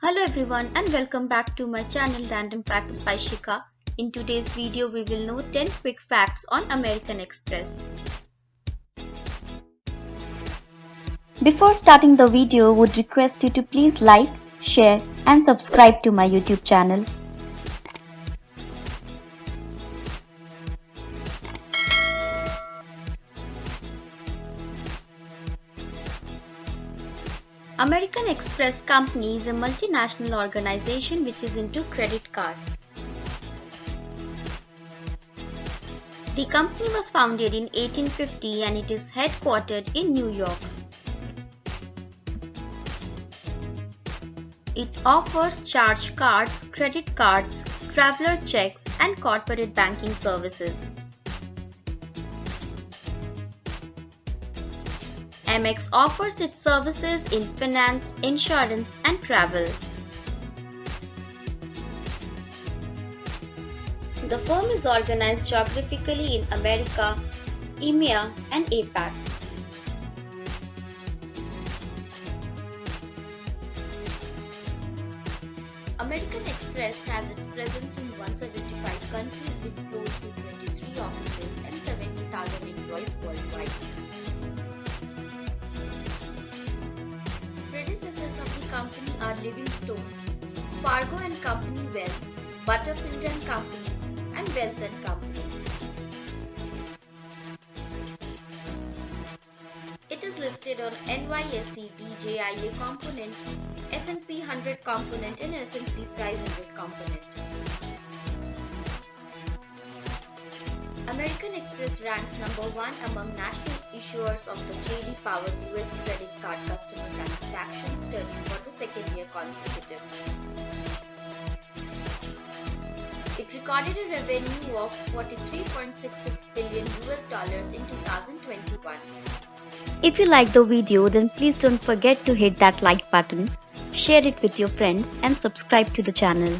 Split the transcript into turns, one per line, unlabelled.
Hello everyone and welcome back to my channel Random Facts by Shika. In today's video we will know 10 quick facts on American Express.
Before starting the video, would request you to please like, share and subscribe to my YouTube channel.
American Express Company is a multinational organization which is into credit cards. The company was founded in 1850 and it is headquartered in New York. It offers charge cards, credit cards, traveler checks and corporate banking services. Amex offers its services in finance, insurance and travel. The firm is organized geographically in America, EMEA and APAC. American Express has its presence in 175 countries with close to 23 offices and 70,000 employees worldwide. Predecessors of the company are Livingston, Fargo and Company Wells, Butterfield and Company, and Wells and Company. It is listed on NYSE DJIA component, S&P 100 component and S&P 500 component. American Express ranks number 1 among national issuers of the JD Power US credit card customer satisfaction study for the second year consecutive. It recorded a revenue of $43.66 billion in 2021.
If you like the video, then please don't forget to hit that like button, share it with your friends and subscribe to the channel.